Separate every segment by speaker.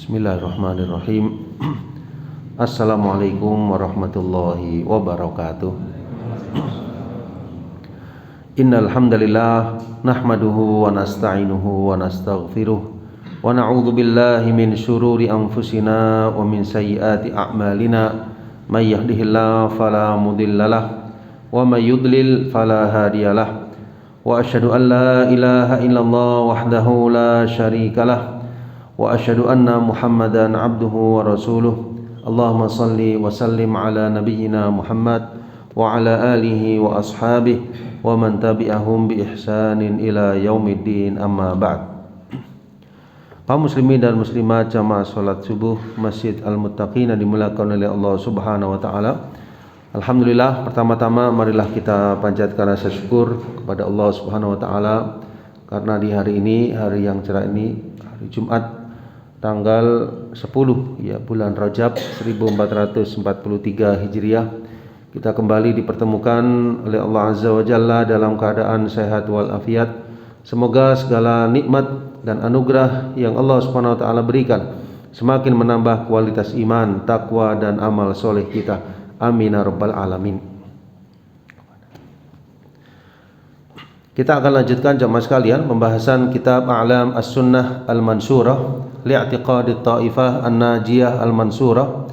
Speaker 1: Bismillahirrahmanirrahim. Assalamualaikum warahmatullahi wabarakatuh. Innal hamdalillah nahmaduhu wa nasta'inuhu wa nastaghfiruh wa na'udzu billahi min syururi anfusina wa min sayyiati a'malina. May yahdihillahu fala mudhillalah wa may yudlil fala hadiyalah. Wa asyhadu an la ilaha illallah wahdahu la syarikalah wa asyhadu anna Muhammadan abduhu wa rasuluh. Allahumma salli wa sallim ala nabiyyina Muhammad wa ala alihi wa ashabihi wa man tabi'ahum bi ihsanin ila yaumiddin, amma ba'd. Kaum muslimin dan muslimat jamaah salat subuh Masjid Al-Muttaqin yang dimuliakan oleh Allah Subhanahu wa taala. Alhamdulillah, pertama-tama marilah kita panjatkan rasa syukur kepada Allah Subhanahu wa taala karena di hari ini, hari yang cerah ini, hari Jumat tanggal 10 bulan Rajab 1443 Hijriah, kita kembali dipertemukan oleh Allah Azza wa Jalla dalam keadaan sehat wal afiat. Semoga segala nikmat dan anugerah yang Allah Subhanahu wa taala berikan semakin menambah kualitas iman, takwa dan amal soleh kita. Amin ya rabbal alamin. Kita akan lanjutkan jamaah sekalian pembahasan kitab A'lam As-Sunnah Al-Mansurah li'atiqadi Ta'ifah An-Najiyah Al-Mansurah,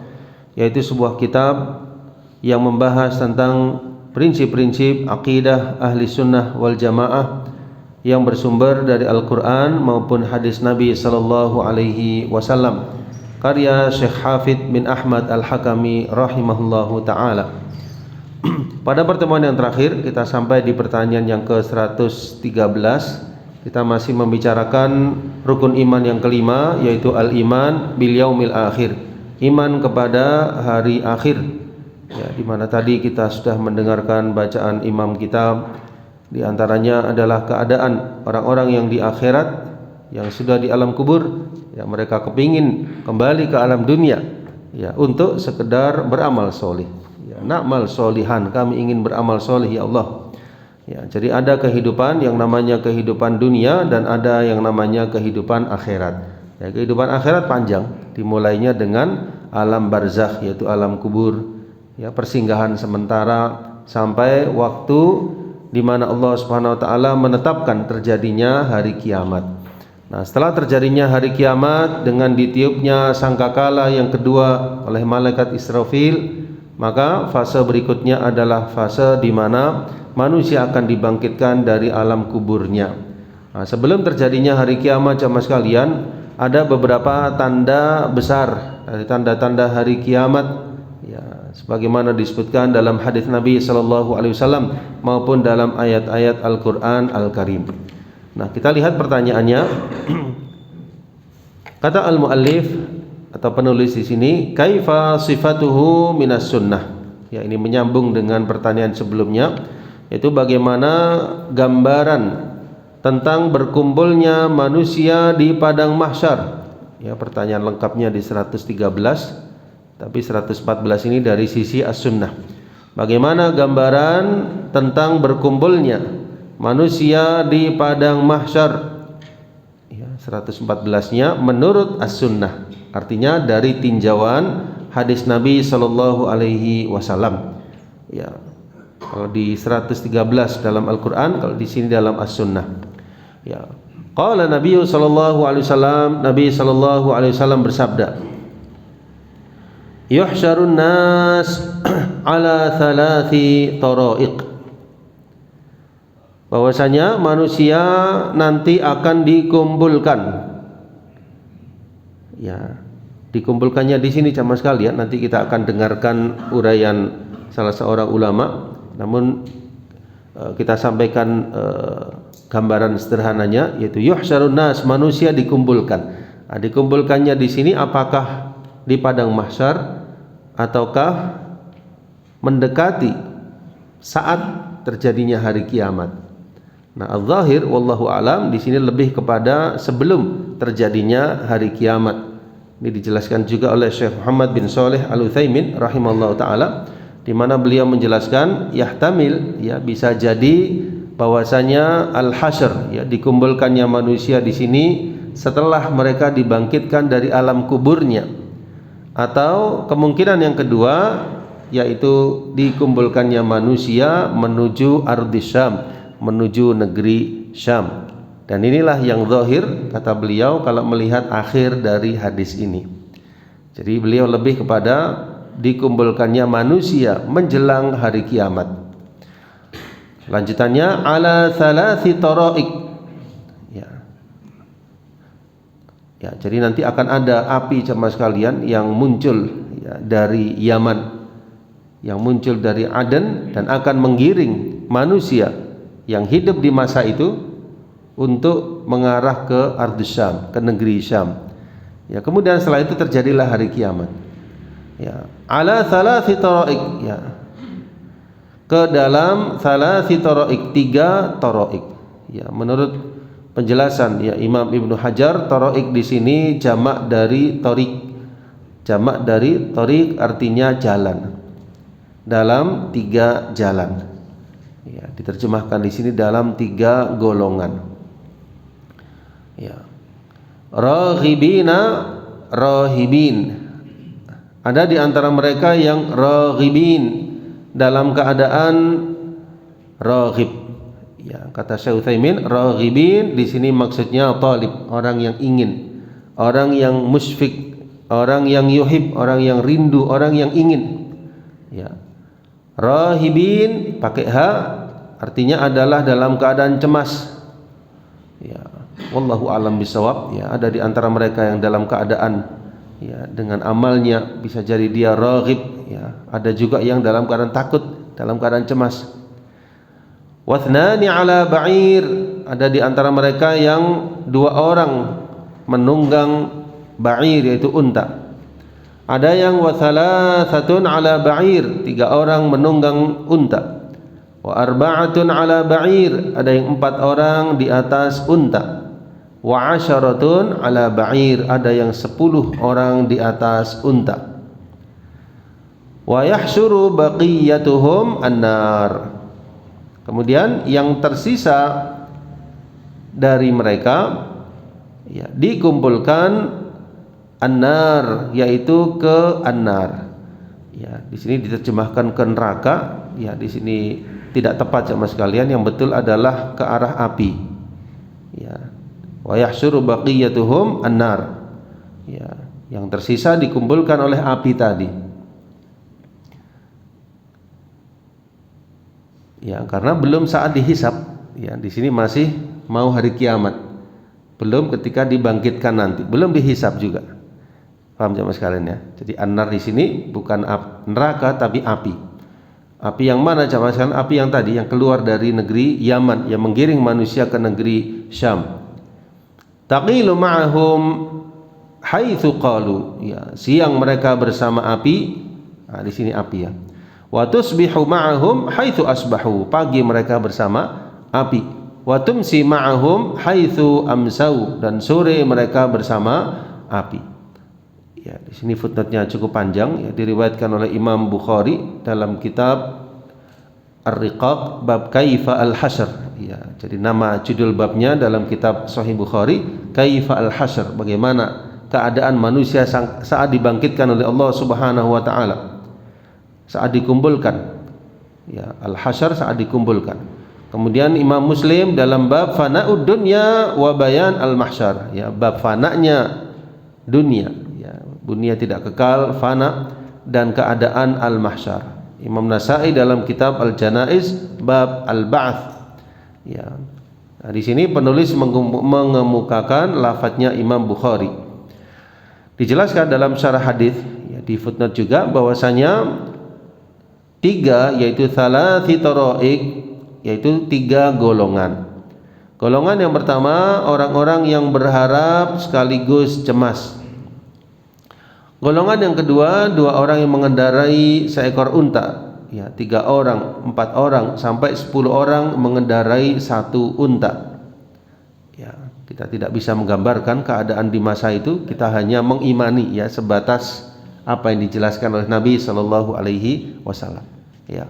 Speaker 1: yaitu sebuah kitab yang membahas tentang prinsip-prinsip akidah ahli sunnah wal jamaah yang bersumber dari Al-Quran maupun hadis Nabi sallallahu alaihi wasallam, karya Syekh Hafidh bin Ahmad Al-Hakami rahimahullahu ta'ala. Pada pertemuan yang terakhir kita sampai di pertanyaan yang ke-113. Kita masih membicarakan rukun iman yang kelima, yaitu al-iman bil yaumil akhir, iman kepada hari akhir. Di mana tadi kita sudah mendengarkan bacaan imam kita. Di antaranya adalah keadaan orang-orang yang di akhirat, yang sudah di alam kubur, mereka kepingin kembali ke alam dunia, untuk sekedar beramal soleh. Na'mal solihan, kami ingin beramal soleh ya Allah. Jadi ada kehidupan yang namanya kehidupan dunia dan ada yang namanya kehidupan akhirat. Kehidupan akhirat panjang, dimulainya dengan alam barzakh, yaitu alam kubur, persinggahan sementara sampai waktu di mana Allah Subhanahu wa taala menetapkan terjadinya hari kiamat. Nah, setelah terjadinya hari kiamat dengan ditiupnya sangkakala yang kedua oleh malaikat Israfil, maka fase berikutnya adalah fase di mana manusia akan dibangkitkan dari alam kuburnya. Nah, sebelum terjadinya hari kiamat jamaah sekalian, ada beberapa tanda besar dari tanda-tanda hari kiamat, sebagaimana disebutkan dalam hadis Nabi sallallahu alaihi wasallam maupun dalam ayat-ayat Al-Qur'an Al-Karim. Nah, kita lihat pertanyaannya. Kata al-muallif atau penulis di sini, kaifa sifatuhu minas sunnah. Ini menyambung dengan pertanyaan sebelumnya, yaitu bagaimana gambaran tentang berkumpulnya manusia di padang mahsyar. Pertanyaan lengkapnya di 113, tapi 114 ini dari sisi as-sunnah. Bagaimana gambaran tentang berkumpulnya manusia di padang mahsyar? 114-nya menurut as-sunnah, artinya dari tinjauan hadis Nabi sallallahu alaihi wasallam. Kalau di 113 dalam Al-Qur'an, kalau di sini dalam as-sunnah. Qala Nabi sallallahu alaihi wasallam, Nabi sallallahu alaihi wasallam bersabda, yuhsyarun nas ala thalathi tara'iq, bahwasanya manusia nanti akan dikumpulkan. Dikumpulkannya di sini jamaah sekalian, nanti kita akan dengarkan uraian salah seorang ulama. Namun kita sampaikan gambaran sederhananya, yaitu yuhsyarun nas, manusia dikumpulkan. Dikumpulkannya di sini apakah di padang mahsyar ataukah mendekati saat terjadinya hari kiamat? Nah, al-zahir wallahu alam di sini lebih kepada sebelum terjadinya hari kiamat. Ini dijelaskan juga oleh Syekh Muhammad bin Shalih Al-Utsaimin rahimallahu taala, di mana beliau menjelaskan yahtamil, bisa jadi bahwasanya al-hasyr, dikumpulkannya manusia di sini setelah mereka dibangkitkan dari alam kuburnya. Atau kemungkinan yang kedua yaitu dikumpulkannya manusia menuju Ardhis Syam, menuju negeri Syam. Dan inilah yang zahir kata beliau kalau melihat akhir dari hadis ini. Jadi beliau lebih kepada dikumpulkannya manusia menjelang hari kiamat. Lanjutannya ala thalathi taraik. Ya, jadi nanti akan ada api jemaah sekalian yang muncul ya, dari Yaman, yang muncul dari Aden dan akan menggiring manusia yang hidup di masa itu untuk mengarah ke Ardhis Syam, ke negeri Syam. Ya, kemudian setelah itu terjadilah hari kiamat. Ya, ala thalathi taraik, ya. Ke dalam thalathi taraik, 3 taraik. Ya, menurut penjelasan ya Imam Ibnu Hajar, taraik di sini jamak dari tariq. Jamak dari tariq artinya jalan. Dalam 3 jalan. Ya, diterjemahkan di sini dalam 3 golongan. Ya. Raghibina, rahibin. Ada di antara mereka yang raghibin dalam keadaan raghib. Ya, kata Syekh Utsaimin, raghibin di sini maksudnya talib, orang yang ingin, orang yang musyfik, orang yang yuhib, orang yang rindu, orang yang ingin. Ya. Rahibin pakai ha artinya adalah dalam keadaan cemas. Ya, wallahu alam bisawab. Ya, ada di antara mereka yang dalam keadaan ya dengan amalnya bisa jadi dia raghib, ya. Ada juga yang dalam keadaan takut, dalam keadaan cemas. Wathnani ala ba'ir, ada di antara mereka yang 2 orang menunggang ba'ir yaitu unta. Ada yang wathalathatun ala ba'ir, 3 orang menunggang unta. Wa arba'atun ala ba'ir, ada yang 4 orang di atas unta. Wa 'asharatun ala ba'ir, ada yang 10 orang di atas unta. Wa yahsyuru baqiyatuhum an-nar. Kemudian yang tersisa dari mereka ya, dikumpulkan an-nar, yaitu ke an-nar. Ya, di sini diterjemahkan ke neraka. Ya, di sini tidak tepat sama sekalian. Yang betul adalah ke arah api. Ya. Wa yahsyuru baqiyatuhum an-nar. Ya, yang tersisa dikumpulkan oleh api tadi. Ya, karena belum saat dihisab. Ya, di sini masih mau hari kiamat. Belum ketika dibangkitkan nanti, belum dihisab juga. Paham jemaah sekalian ya? Jadi an-nar di sini bukan neraka tapi api. Api yang mana jemaah sekalian? Api yang tadi yang keluar dari negeri Yaman yang menggiring manusia ke negeri Syam. Taqilu ma'ahum haitsu qalu. Ya, siang mereka bersama api. Nah, di sini api ya. Wa tusbihu ma'ahum haitsu asbahu, pagi mereka bersama api. Wa tumsi ma'ahum haitsu amsau, dan sore mereka bersama api. Ya, di sini footnote-nya cukup panjang ya, diriwayatkan oleh Imam Bukhari dalam kitab Ar-Riqaq bab Kaifa al-Hasyr. Ya, jadi nama judul babnya dalam kitab Sahih Bukhari Kaifa al-Hasyr, bagaimana keadaan manusia saat dibangkitkan oleh Allah Subhanahu wa taala. Saat dikumpulkan ya, al-hasyr saat dikumpulkan. Kemudian Imam Muslim dalam bab fana'ud dunya wa bayan al-mahsyar, ya, bab fana'nya dunia, ya, dunia tidak kekal, fana, dan keadaan al-mahsyar. Imam Nasa'i dalam kitab Al-Janaiz bab al-ba'ts. Ya. Nah, di sini penulis mengemukakan lafadznya Imam Bukhari. Dijelaskan dalam syarah hadis ya, di footnote juga bahwasanya 3 yaitu thalathi taraik, yaitu 3 golongan. Golongan yang pertama orang-orang yang berharap sekaligus cemas. Golongan yang kedua 2 orang yang mengendarai seekor unta. Ya, 3 orang, 4 orang sampai 10 orang mengendarai 1 unta. Ya, kita tidak bisa menggambarkan keadaan di masa itu, kita hanya mengimani ya sebatas apa yang dijelaskan oleh Nabi Shallallahu Alaihi Wasallam. Ya,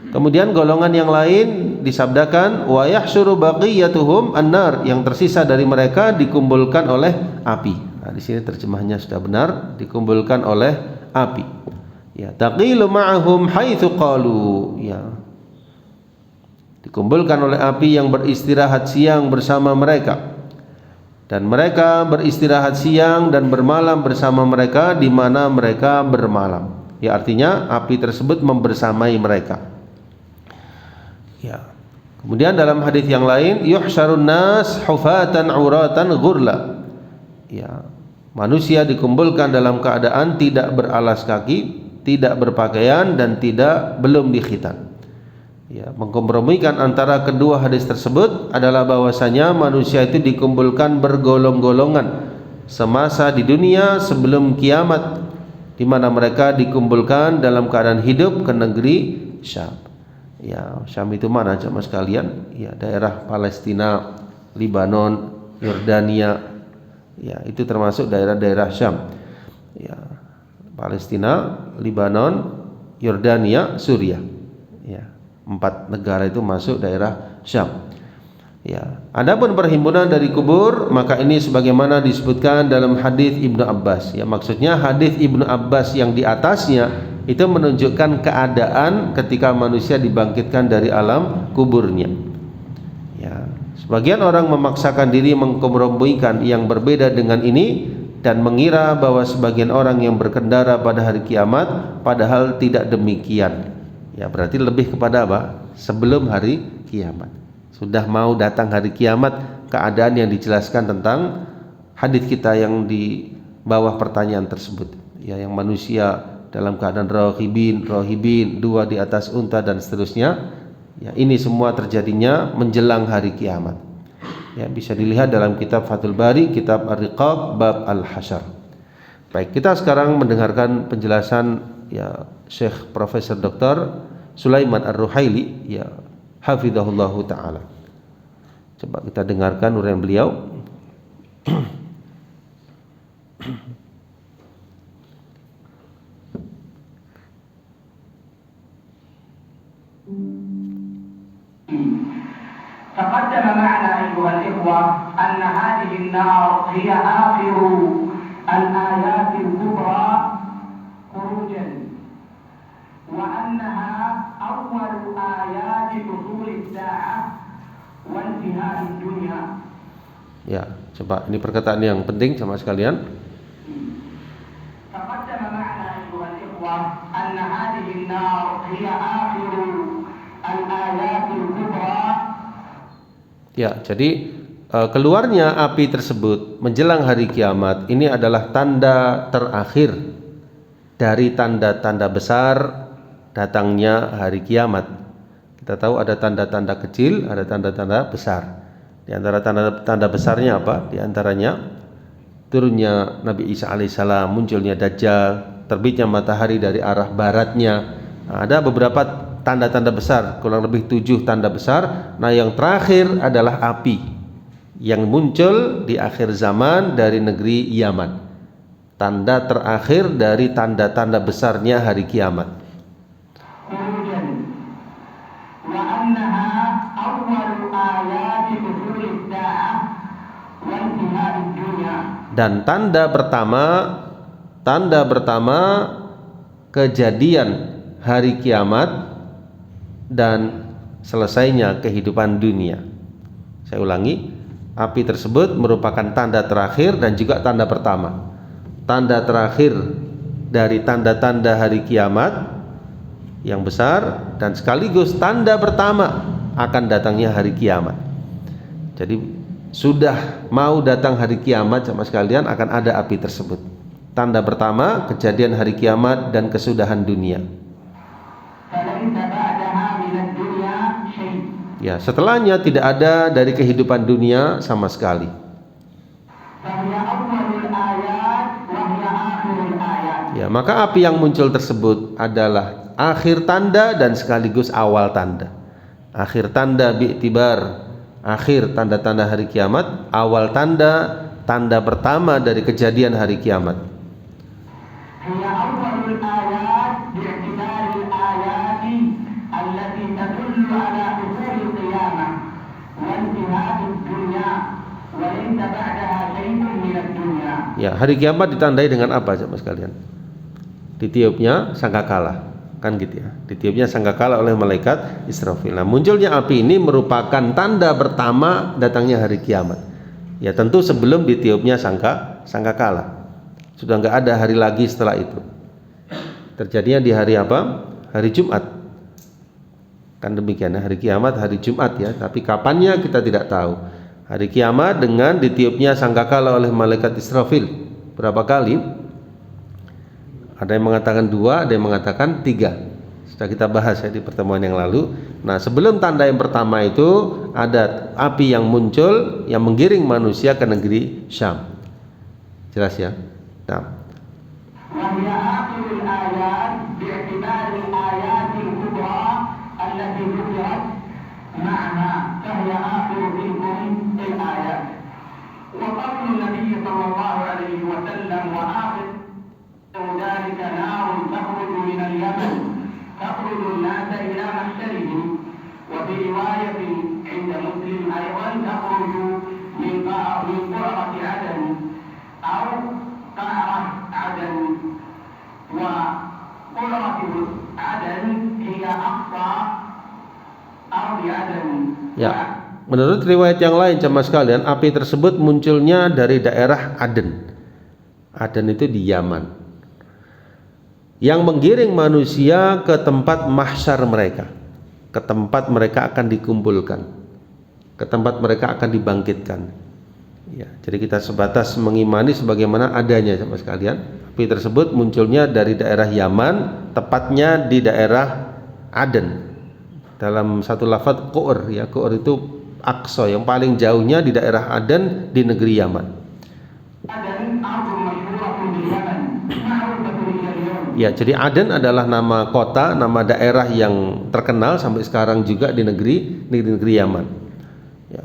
Speaker 1: Kemudian golongan yang lain disabdakan wa yahsyuru baqiyatuhum annar, yang tersisa dari mereka dikumpulkan oleh api. Nah, di sini terjemahnya sudah benar, dikumpulkan oleh api. Ya, taqilu ma'ahum haitsu qalu. Ya. Dikumpulkan oleh api yang beristirahat siang bersama mereka. Dan mereka beristirahat siang dan bermalam bersama mereka di mana mereka bermalam. Ya, artinya api tersebut membersamai mereka. Ya. Kemudian dalam hadis yang lain, yuhsyarun nas hufatan uratan ghurla. Ya. Manusia dikumpulkan dalam keadaan tidak beralas kaki, tidak berpakaian dan belum dikhitan. Ya, mengkompromikan antara kedua hadis tersebut adalah bahwasanya manusia itu dikumpulkan bergolong-golongan semasa di dunia sebelum kiamat, di mana mereka dikumpulkan dalam keadaan hidup ke negeri Syam. Ya, Syam itu mana jemaah sekalian? Ya, daerah Palestina, Lebanon, Yordania. Ya, itu termasuk daerah-daerah Syam. Ya, Palestina, Lebanon, Yordania, Suriah. Ya, 4 negara itu masuk daerah Syam. Ya, adapun perhimpunan dari kubur, maka ini sebagaimana disebutkan dalam hadis Ibnu Abbas. Ya, maksudnya hadis Ibnu Abbas yang di atasnya itu menunjukkan keadaan ketika manusia dibangkitkan dari alam kuburnya. Ya, sebagian orang memaksakan diri mengkompromikan yang berbeda dengan ini dan mengira bahwa sebagian orang yang berkendara pada hari kiamat, padahal tidak demikian. Ya, berarti lebih kepada apa? Sebelum hari kiamat. Sudah mau datang hari kiamat, keadaan yang dijelaskan tentang hadis kita yang di bawah pertanyaan tersebut. Ya, yang manusia dalam keadaan rohibin, 2 di atas unta dan seterusnya. Ya, ini semua terjadinya menjelang hari kiamat. Ya, bisa dilihat dalam kitab Fathul Bari, kitab Ar-Riqaq, bab Al-Hasyr. Baik, kita sekarang mendengarkan penjelasan ya Syekh Profesor Dr. Sulaiman Ar-Ruhaili, ya hafizahullahu taala. Coba kita dengarkan uraian beliau.
Speaker 2: تقدم معنا أيها الإخوة أن هذه النار هي آخر الآيات الكبرى خروجا، وأنها أول آيات حصول الساعة وانتهاء الدنيا.
Speaker 1: Ya, coba ini perkataan yang penting sama sekalian.
Speaker 2: تقدم معنا أيها الإخوة أن هذه النار هي آخر الآيات الكبرى.
Speaker 1: Ya, jadi keluarnya api tersebut menjelang hari kiamat ini adalah tanda terakhir dari tanda-tanda besar datangnya hari kiamat. Kita tahu ada tanda-tanda kecil, ada tanda-tanda besar. Di antara tanda-tanda besarnya apa? Di antaranya turunnya Nabi Isa alaihissalam, munculnya Dajjal, terbitnya matahari dari arah baratnya. Nah, ada beberapa tanda-tanda besar, kurang lebih 7 tanda besar. Nah, yang terakhir adalah api yang muncul di akhir zaman dari negeri Yaman. Tanda terakhir dari tanda-tanda besarnya hari kiamat. Dan tanda pertama kejadian hari kiamat dan selesainya kehidupan dunia. Saya ulangi, api tersebut merupakan tanda terakhir dan juga tanda pertama. Tanda terakhir dari tanda-tanda hari kiamat yang besar dan sekaligus tanda pertama akan datangnya hari kiamat. Jadi sudah mau datang hari kiamat sama sekalian akan ada api tersebut. Tanda pertama kejadian hari kiamat dan kesudahan dunia. Ya, setelahnya tidak ada dari kehidupan dunia sama sekali. Ya, maka api yang muncul tersebut adalah akhir tanda dan sekaligus awal tanda. Akhir tanda bi'tibar, akhir tanda-tanda hari kiamat, awal tanda, tanda pertama dari kejadian hari kiamat.
Speaker 2: بعدها شيء من الدنيا.
Speaker 1: Ya, hari kiamat ditandai dengan apa jemaah sekalian? Ditiupnya sangkakala, kan gitu ya. Ditiupnya sangkakala oleh malaikat Israfil. Nah, munculnya api ini merupakan tanda pertama datangnya hari kiamat. Ya, tentu sebelum ditiupnya sangkakala. Sudah nggak ada hari lagi setelah itu. Terjadinya di hari apa? Hari Jumat. Kan demikian ya, hari kiamat hari Jumat ya. Tapi kapannya kita tidak tahu. Hari kiamat dengan ditiupnya sangkakala oleh malaikat Israfil. Berapa kali? Ada yang mengatakan 2, ada yang mengatakan 3. Sudah kita bahas ya di pertemuan yang lalu. Nah, sebelum tanda yang pertama itu ada api yang muncul yang menggiring manusia ke negeri Syam. Jelas ya? Nah.
Speaker 2: وهي آخر الآيات باعتبار الآيات الكبرى التي ذكرت معها فهي آخر تلكم الآيات. وقول النبي صلى الله عليه وسلم وآخر ذلك نار تخرج من اليمن تخرج الناس إلى محشرهم. وفي رواية عند مسلم أيضا تخرج من قرة عدن أو قعرة عدن. وقرة عدن هي أقصى أرض عدن.
Speaker 1: Ya, menurut riwayat yang lain jemaah sekalian, api tersebut munculnya dari daerah Aden. Aden itu di Yaman. Yang menggiring manusia ke tempat mahsyar mereka, ke tempat mereka akan dikumpulkan, ke tempat mereka akan dibangkitkan. Ya, jadi kita sebatas mengimani sebagaimana adanya jemaah sekalian. Api tersebut munculnya dari daerah Yaman, tepatnya di daerah Aden. Dalam satu lafaz Qur, ya, Qur itu Aqsa, yang paling jauhnya di daerah Aden di negeri Yaman. Ya, jadi Aden adalah nama kota, nama daerah yang terkenal sampai sekarang juga di negeri Yaman. Ya.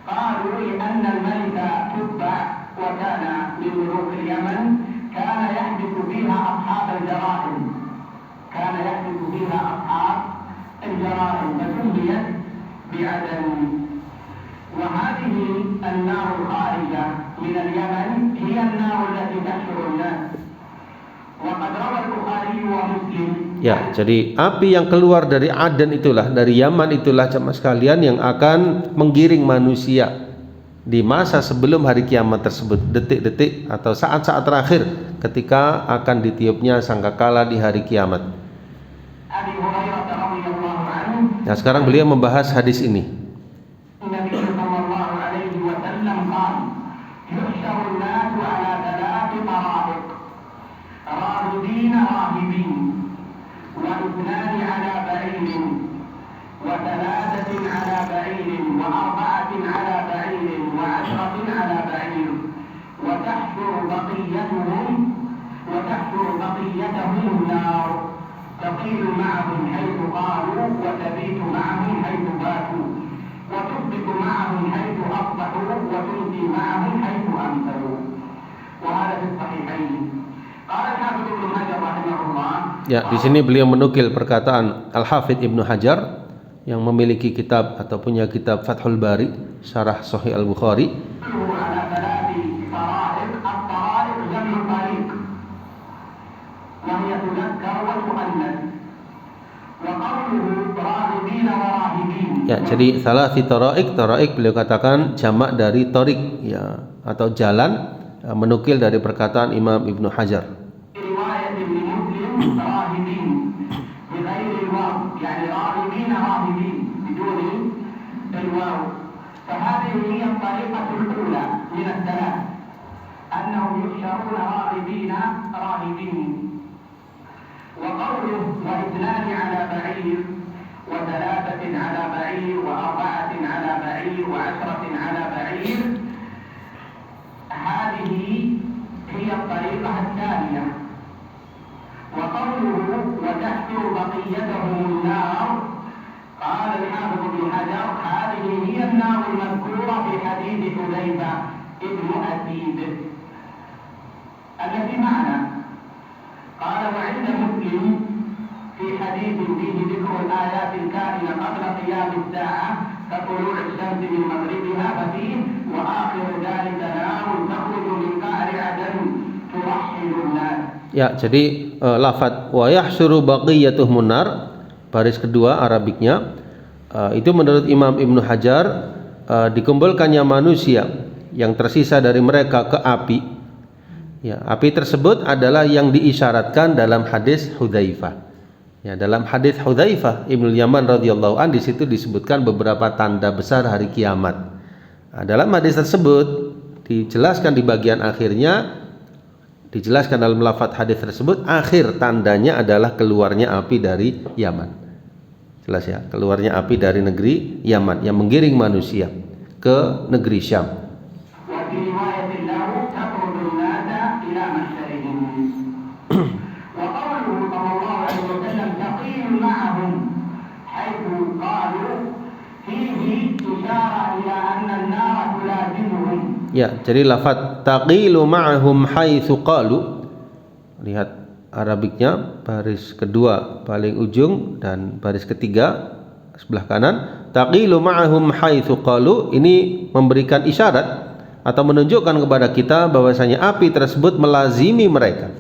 Speaker 2: قالوا لأن الملك تبع وكان من ملوك اليمن كان يحدث فيها أصحاب الجرائم فسميت بعدن. وهذه النار الخارجة من اليمن هي النار التي تحشر الناس. وقد روى البخاري ومسلم.
Speaker 1: Ya, jadi api yang keluar dari Aden itulah, dari Yaman itulah jemaah sekalian yang akan menggiring manusia di masa sebelum hari kiamat tersebut, detik-detik atau saat-saat terakhir ketika akan ditiupnya sangkakala di hari kiamat. Nah, sekarang beliau membahas hadis ini.
Speaker 2: واثنان على بعير وثلاثة على بعير وأربعة على بعير وعشرة على بعير وتحشر بقيتهم النار تطير معهم حيث قالوا وتبيت معهم حيث باتوا وتصبح معهم حيث أصبحوا وتمسي معهم حيث أمسوا. وهذا في الصحيحين. قال الحافظ ابن حجر رحمه الله.
Speaker 1: Ya, di sini beliau menukil perkataan Al-Hafidz Ibnu Hajar yang memiliki kitab atau punya kitab Fathul Bari, Syarah Sahih Al-Bukhari. Ya, jadi salasi taraik beliau katakan jamak dari tarik, ya, atau jalan, menukil dari perkataan Imam Ibnu Hajar.
Speaker 2: فهذه هي الطريقة الأولى من الثلاث أنهم يحشرون راغبين. وقوله واثنان على بعير وثلاثة على بعير وأربعة على بعير وعشرة على بعير هذه هي الطريقة الثانية. وقوله وتحشر بقيتهم النار قال الحافظ ابن حجر هذه هي النار المذكورة في حديث حذيفة ابن أسيد التي معنا. قال وعند مسلم حديث فيه ذكر الآيات الكائنة قبل قيام الساعة كطلوع الشمس من مغربها ففيه وآخر ذلك نار تخرج من قعر عدن ترحل الناس.
Speaker 1: Ya, jadi lafadz wa yahsyuru baqiyatuhum nar, baris kedua Arabiknya, itu menurut Imam Ibnu Hajar, dikumpulkannya manusia yang tersisa dari mereka ke api. Ya, api tersebut adalah yang diisyaratkan dalam hadis Hudzaifah. Ya, dalam hadis Hudzaifah Ibnu Yaman radhiyallahu an, di situ disebutkan beberapa tanda besar hari kiamat. Nah, dalam hadis tersebut dijelaskan di bagian akhirnya, dijelaskan dalam lafadz hadis tersebut, akhir tandanya adalah keluarnya api dari Yaman. Jelas ya, keluarnya api dari negeri Yaman yang menggiring manusia ke negeri Syam. Ya, jadi lafadz taqilu ma'ahum haitsu qalu, lihat Arabiknya baris kedua paling ujung dan baris ketiga sebelah kanan, taqilu ma'ahum haitsu qalu, ini memberikan isyarat atau menunjukkan kepada kita bahwasanya api tersebut melazimi mereka.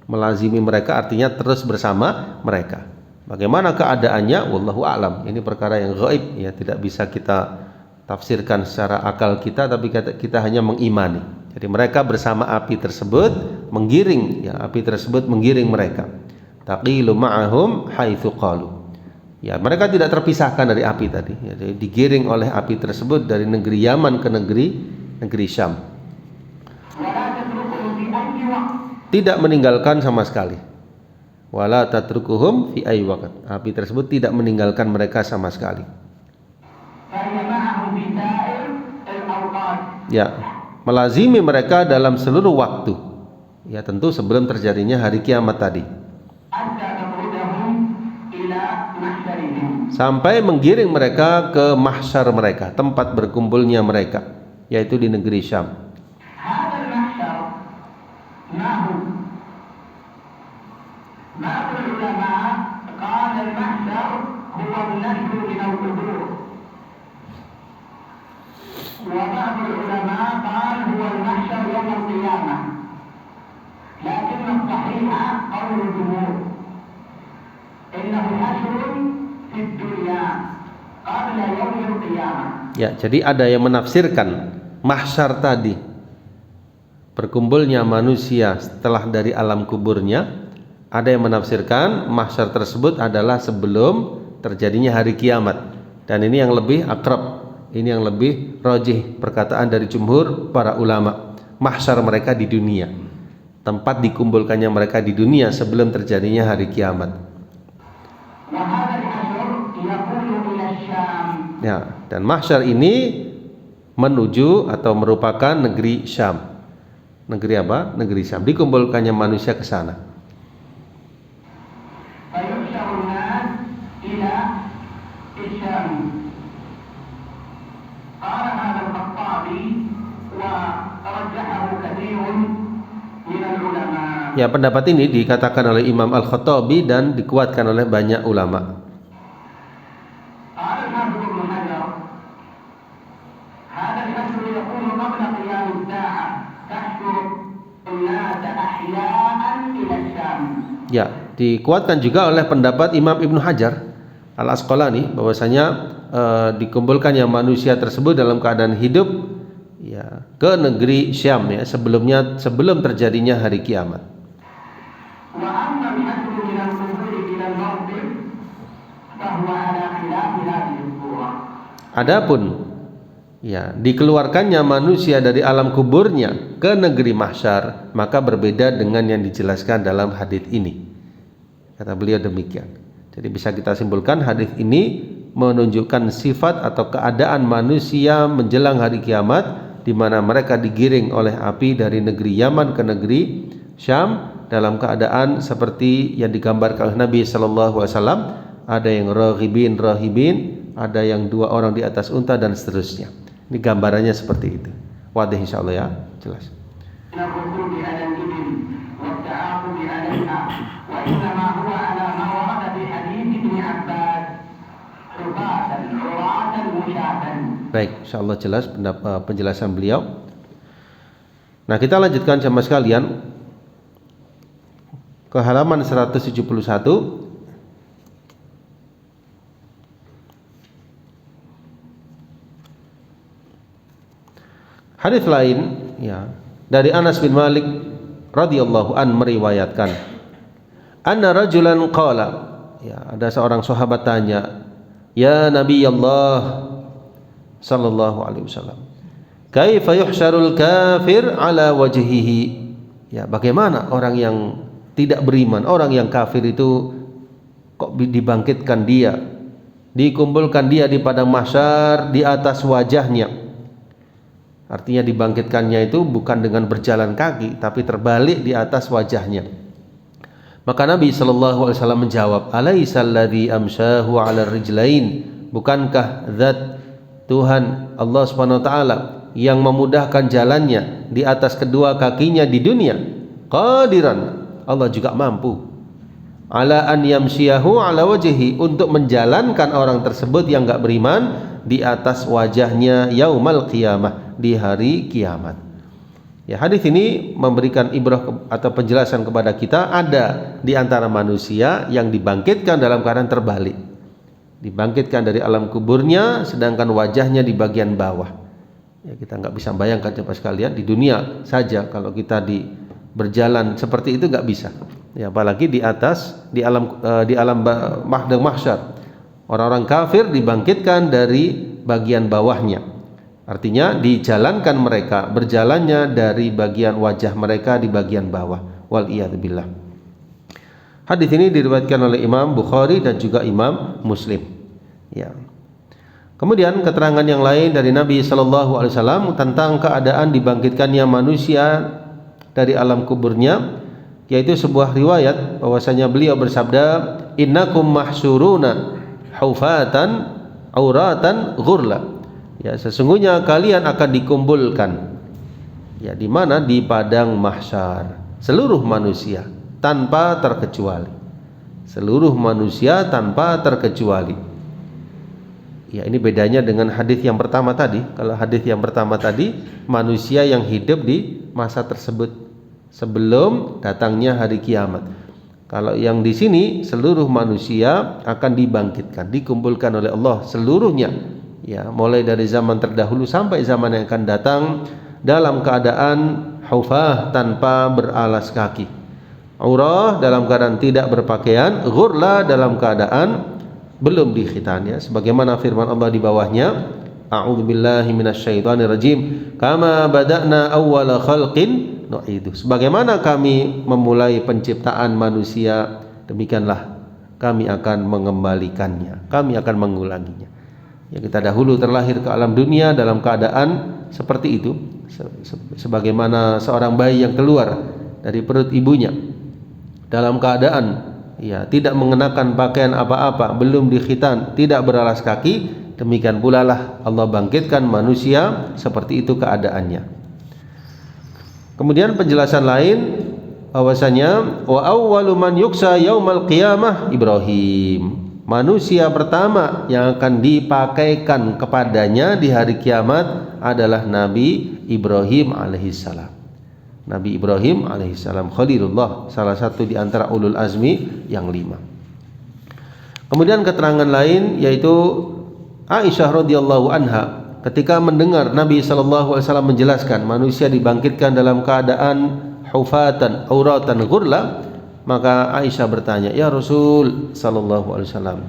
Speaker 1: Melazimi mereka artinya terus bersama mereka. Bagaimana keadaannya wallahu a'lam, ini perkara yang gaib ya, tidak bisa kita tafsirkan secara akal kita, tapi kita hanya mengimani. Jadi mereka bersama api tersebut menggiring, ya, api tersebut menggiring mereka. Taqilu ma'ahum haitsu qalu. Ya, mereka tidak terpisahkan dari api tadi. Ya, jadi digiring oleh api tersebut dari negeri Yaman ke negeri Syam. Tidak meninggalkan sama sekali. Wala tatrukuhum fi ayyi waqt. Api tersebut tidak meninggalkan mereka sama sekali. Ya, melazimi mereka dalam seluruh waktu. Ya, tentu sebelum terjadinya hari kiamat tadi. Sampai menggiring mereka ke mahsyar mereka, tempat berkumpulnya mereka, yaitu di negeri Syam.
Speaker 2: وبعض العلماء قال هو المحشر يوم القيامة، لكن الصحيح قول الجمهور إنه حشر في الدنيا قبل يوم القيامة.
Speaker 1: Ya, jadi ada yang menafsirkan mahsyar tadi berkumpulnya manusia setelah dari alam kuburnya. Ada yang menafsirkan mahsyar tersebut adalah sebelum terjadinya hari kiamat, dan ini yang lebih akrab. Ini yang lebih rajih perkataan dari jumhur para ulama. Mahsyar mereka di dunia, tempat dikumpulkannya mereka di dunia sebelum terjadinya hari kiamat. Ya, dan mahsyar ini menuju atau merupakan negeri Syam. Negeri apa? Negeri Syam. Dikumpulkannya manusia ke sana. Ya, pendapat ini dikatakan oleh Imam Al-Khattabi dan dikuatkan oleh banyak ulama. Ya, dikuatkan juga oleh pendapat Imam Ibnu Hajar Al-Asqalani bahwasanya dikumpulkannya manusia tersebut dalam keadaan hidup, ya, ke negeri Syam, ya, sebelum terjadinya hari kiamat. Adapun, ya, dikeluarkannya manusia dari alam kuburnya ke negeri mahsyar, maka berbeda dengan yang dijelaskan dalam hadis ini. Kata beliau demikian. Jadi bisa kita simpulkan hadis ini menunjukkan sifat atau keadaan manusia menjelang hari kiamat, di mana mereka digiring oleh api dari negeri Yaman ke negeri Syam dalam keadaan seperti yang digambarkan oleh Nabi sallallahu alaihi wasallam. Ada yang rahibin, ada yang 2 orang di atas unta dan seterusnya. Ini gambarannya seperti itu. Wadah insyaallah, ya, jelas.
Speaker 2: مشاة.
Speaker 1: Baik, insyaallah jelas penjelasan beliau. Nah, kita lanjutkan jamaah sekalian ke halaman 171. Hadis lain ya dari Anas bin Malik radhiyallahu an meriwayatkan, anna rajulan qala, ya ada seorang sahabat tanya, ya Nabi Allah sallallahu alaihi wasallam, kaifa yuhsyarul kafir ala wajhihi, ya bagaimana orang yang tidak beriman, orang yang kafir itu kok dibangkitkan dia, dikumpulkan dia di padang mahsyar di atas wajahnya. Artinya dibangkitkannya itu bukan dengan berjalan kaki, tapi terbalik di atas wajahnya. Maka Nabi SAW menjawab, alaisal ladzi amsyahu ala rijlain, bukankah zat Tuhan Allah SWT yang memudahkan jalannya di atas kedua kakinya di dunia, qadiran, Allah juga mampu, ala an yamsyiyahu ala wajhi, untuk menjalankan orang tersebut yang enggak beriman di atas wajahnya yaumal qiyamah, di hari kiamat. Ya, hadis ini memberikan ibrah atau penjelasan kepada kita, ada di antara manusia yang dibangkitkan dalam keadaan terbalik. Dibangkitkan dari alam kuburnya sedangkan wajahnya di bagian bawah. Ya, kita nggak bisa bayangkan Bapak sekalian, di dunia saja kalau kita berjalan seperti itu nggak bisa. Ya, apalagi di atas di alam mahsyar. Orang-orang kafir dibangkitkan dari bagian bawahnya. Artinya dijalankan mereka, berjalannya dari bagian wajah mereka di bagian bawah. Wal iyadzubillah. Hadis ini diriwayatkan oleh Imam Bukhari dan juga Imam Muslim. Ya. Kemudian keterangan yang lain dari Nabi sallallahu alaihi wasallam tentang keadaan dibangkitkannya manusia dari alam kuburnya, yaitu sebuah riwayat bahwasanya beliau bersabda, innakum mahsyuruna hufatan auratan ghurla. Ya, sesungguhnya kalian akan dikumpulkan, ya di mana? Di padang mahsyar, seluruh manusia tanpa terkecuali. Seluruh manusia tanpa terkecuali. Ya, ini bedanya dengan hadis yang pertama tadi. Kalau hadis yang pertama tadi, manusia yang hidup di masa tersebut sebelum datangnya hari kiamat. Kalau yang di sini seluruh manusia akan dibangkitkan, dikumpulkan oleh Allah seluruhnya. Ya, mulai dari zaman terdahulu sampai zaman yang akan datang dalam keadaan hufah, tanpa beralas kaki, aurah dalam keadaan tidak berpakaian, ghurla dalam keadaan belum dikhitan, ya sebagaimana firman Allah di bawahnya, a'udzubillahi minasyaitonirrajim, kama bada'na awwala khalqin nu'idu, sebagaimana kami memulai penciptaan manusia, demikianlah kami akan mengembalikannya, kami akan mengulanginya. Ya, kita dahulu terlahir ke alam dunia dalam keadaan seperti itu, sebagaimana seorang bayi yang keluar dari perut ibunya dalam keadaan ya tidak mengenakan pakaian apa-apa, belum dikhitan, tidak beralas kaki, demikian pula lah Allah bangkitkan manusia seperti itu keadaannya. Kemudian penjelasan lain bahwasanya wa awwalu man yuksa yaumal qiyamah Ibrahim, manusia pertama yang akan dipakaikan kepadanya di hari kiamat adalah Nabi Ibrahim alaihissalam. Nabi Ibrahim alaihissalam Khalilullah, salah satu di antara ulul azmi yang 5. Kemudian keterangan lain yaitu Aisyah radhiyallahu anha ketika mendengar Nabi sallallahu alaihi wasallam menjelaskan manusia dibangkitkan dalam keadaan hufatan auratan ghurla, maka Aisyah bertanya, ya Rasul sallallahu alaihi wasallam,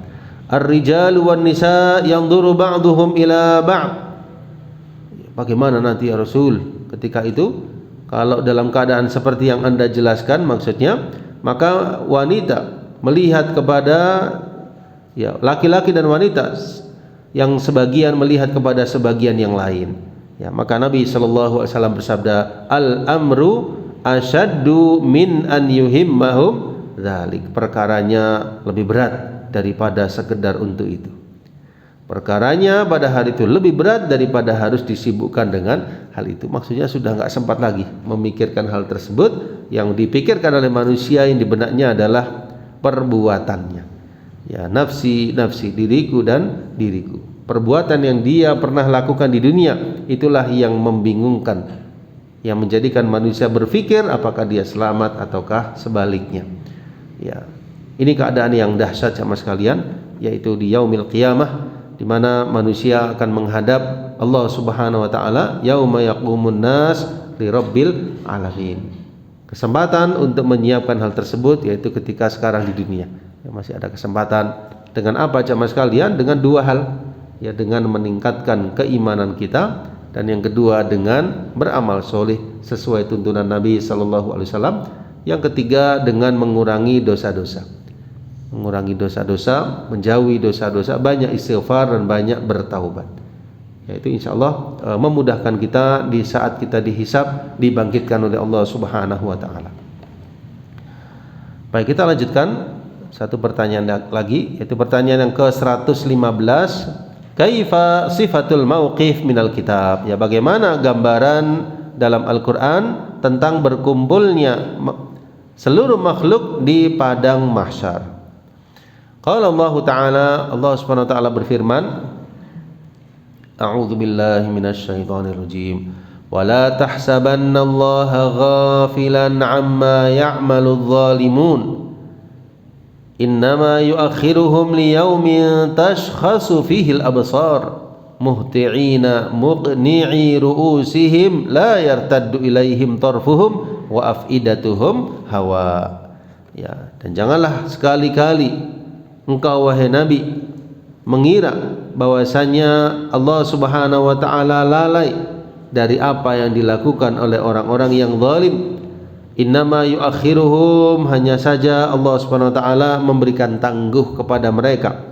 Speaker 1: ar-rijalu wan nisa yanzuru ba'duhum ila ba'd, bagaimana nanti ya Rasul ketika itu kalau dalam keadaan seperti yang Anda jelaskan, maksudnya maka wanita melihat kepada ya laki-laki dan wanita yang sebagian melihat kepada sebagian yang lain. Ya, maka Nabi sallallahu alaihi wasallam bersabda, al-amru asyaddu min an yuhimmahum dzalik, perkaranya lebih berat daripada sekedar untuk itu. Perkaranya pada hari itu lebih berat daripada harus disibukkan dengan hal itu. Maksudnya sudah enggak sempat lagi memikirkan hal tersebut. Yang dipikirkan oleh manusia yang di benaknya adalah perbuatannya. Ya, nafsi, nafsi, diriku dan diriku. perbuatan yang dia pernah lakukan di dunia, itulah yang membingungkan, yang menjadikan manusia berpikir apakah dia selamat ataukah sebaliknya. Ya, ini keadaan yang dahsyat sama sekalian, yaitu di yaumil qiyamah, di mana manusia akan menghadap Allah Subhanahu wa taala, yauma yaqumun nas li rabbil alamin. Kesempatan untuk menyiapkan hal tersebut yaitu ketika sekarang di dunia. Ya, masih ada kesempatan. Dengan apa jamaah sekalian? Dengan dua hal. Ya, dengan meningkatkan keimanan kita, dan yang kedua dengan beramal soleh sesuai tuntunan Nabi sallallahu alaihi wasallam. Yang ketiga dengan mengurangi dosa-dosa. Mengurangi dosa-dosa, menjauhi dosa-dosa, banyak istighfar dan banyak bertaubat. Yaitu insyaallah memudahkan kita di saat kita dihisab, dibangkitkan oleh Allah Subhanahu wa taala. Baik, kita lanjutkan satu pertanyaan lagi, yaitu pertanyaan yang ke-115. Kaifa sifatul mauqif minal kitab? Ya, bagaimana gambaran dalam Al-Qur'an tentang berkumpulnya seluruh makhluk di padang mahsyar. Qala Allah Ta'ala, Allah Subhanahu wa taala berfirman, A'udzu billahi minasy syaithanir rajim. Wala tahsabannallaha ghafilan 'amma ya'maludz zalimun. Innama yu'akhiruhum liyaumin tashkhasu fihi al-absar. Muhti'ina muqni'i ru'usihim la yartaddu ilaihim tarfuhum wa af'idatuhum hawa. Ya, dan janganlah sekali-kali engkau wahai Nabi mengira bahwasanya Allah Subhanahu wa taala lalai dari apa yang dilakukan oleh orang-orang yang zalim. Innama yuakhiruhum, hanya saja Allah Subhanahu wa taala memberikan tangguh kepada mereka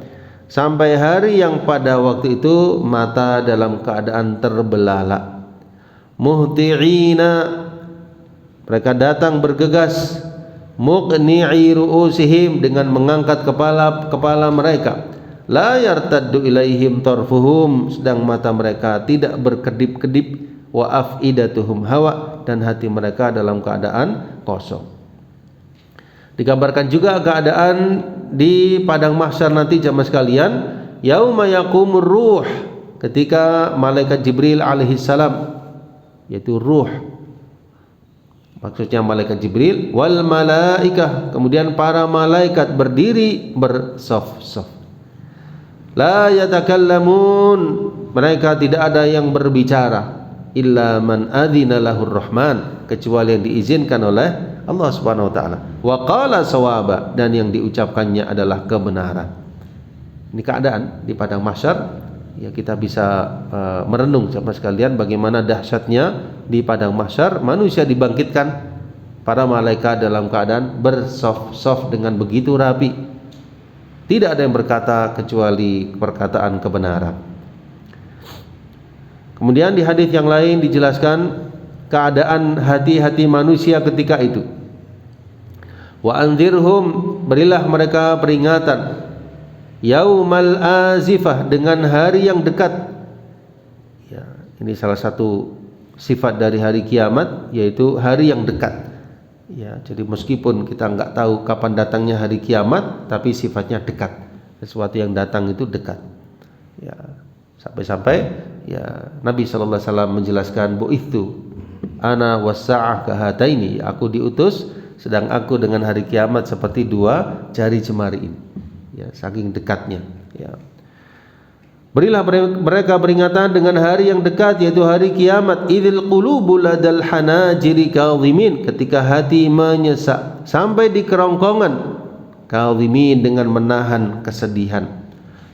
Speaker 1: sampai hari yang pada waktu itu mata dalam keadaan terbelalak. Muhti'ina, mereka datang bergegas, muqni'i ru'usihim, dengan mengangkat kepala mereka. La yartaddu ilaihim tarfuhum, sedang mata mereka tidak berkedip-kedip. Wa af'idatuhum hawa, dan hati mereka dalam keadaan kosong. Digambarkan juga keadaan di padang mahsyar nanti jamaah sekalian, yauma yaqumur ruh, ketika malaikat Jibril alaihi salam, yaitu ruh, maksudnya malaikat Jibril, wal malaikah, kemudian para malaikat berdiri bersaf-saf. La yatakallamun, mereka tidak ada yang berbicara, illa man adzina lahur rahman, kecuali yang diizinkan oleh Allah Subhanahu wa taala. Wa qala sawaba, dan yang diucapkannya adalah kebenaran. Ini keadaan di padang mahsyar. Ya, kita bisa merenung sama sekalian bagaimana dahsyatnya di padang mahsyar, manusia dibangkitkan, para malaikat dalam keadaan bersaf-saf dengan begitu rapi. Tidak ada yang berkata kecuali perkataan kebenaran. Kemudian di hadis yang lain dijelaskan keadaan hati-hati manusia ketika itu. Wa anzirhum, berilah mereka peringatan, yaumal azifah, dengan hari yang dekat. Ya, ini salah satu sifat dari hari kiamat, yaitu hari yang dekat. Ya, jadi meskipun kita enggak tahu kapan datangnya hari kiamat, tapi sifatnya dekat. Sesuatu yang datang itu dekat. Ya, sampai-sampai ya Nabi sallallahu alaihi wasallam menjelaskan, bu'ithu ana was-sa'ah kahataini, aku diutus sedang aku dengan hari kiamat seperti dua jari jemari ini. Ya, saking dekatnya. Ya. Berilah mereka peringatan dengan hari yang dekat, yaitu hari kiamat. Idzil qulubu ladal hanajiri kadhimin, ketika hati menyesak sampai di kerongkongan, kadhimin, dengan menahan kesedihan.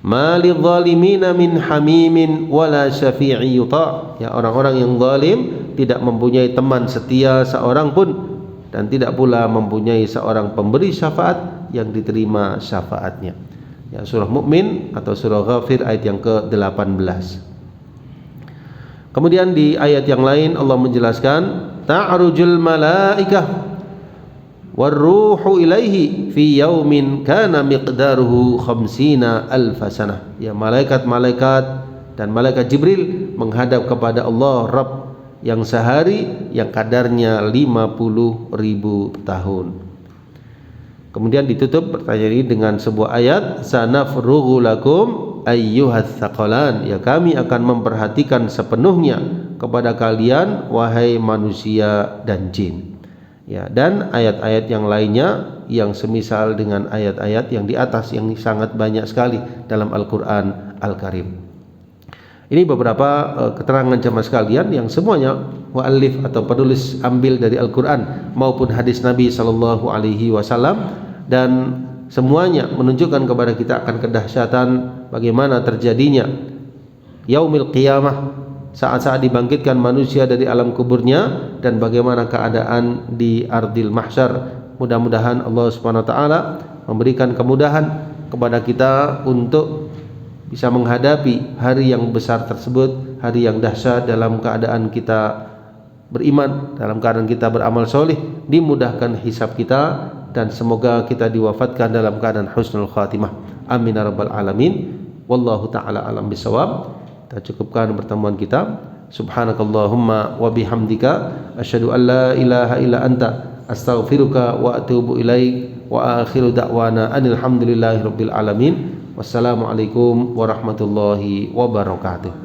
Speaker 1: Malidh zalimina min hamimin wala syafi'i yuta, ya, orang-orang yang zalim tidak mempunyai teman setia seorang pun, dan tidak pula mempunyai seorang pemberi syafaat yang diterima syafaatnya. Ya, surah Mukmin atau surah Ghafir ayat yang ke-18. Kemudian di ayat yang lain Allah menjelaskan, ta'rujul malaikah warruhu ilaihi fi yaumin kana miqdaruhu khamsina alfasanah. Ya, malaikat-malaikat dan malaikat Jibril menghadap kepada Allah Rabb yang sehari yang kadarnya 50.000 tahun. Kemudian ditutup pertanyaan ini dengan sebuah ayat, sanafrughu lakum ayyuhats tsaqalan, ya kami akan memperhatikan sepenuhnya kepada kalian wahai manusia dan jin. Ya, dan ayat-ayat yang lainnya yang semisal dengan ayat-ayat yang di atas yang sangat banyak sekali dalam Al-Qur'an Al-Karim. Ini beberapa keterangan jemaah sekalian yang semuanya muallif atau penulis ambil dari Al-Qur'an maupun hadis Nabi sallallahu alaihi wasallam, dan semuanya menunjukkan kepada kita akan kedahsyatan bagaimana terjadinya yaumil qiyamah, saat-saat dibangkitkan manusia dari alam kuburnya, dan bagaimana keadaan di ardil mahsyar. Mudah-mudahan Allah Subhanahu wa taala memberikan kemudahan kepada kita untuk bisa menghadapi hari yang besar tersebut, hari yang dahsyat, dalam keadaan kita beriman, dalam keadaan kita beramal soleh, dimudahkan hisab kita, dan semoga kita diwafatkan dalam keadaan husnul khatimah. Amin ya rabbal alamin. Wallahu taala alam bisawab. Kita cukupkan pertemuan kita. Subhanakallahumma wa bihamdika asyhadu an la ilaha illa anta astaghfiruka wa atubu ilaik, wa akhiru da'wana anil hamdulillahi rabbil alamin. Wassalamualaikum warahmatullahi wabarakatuh.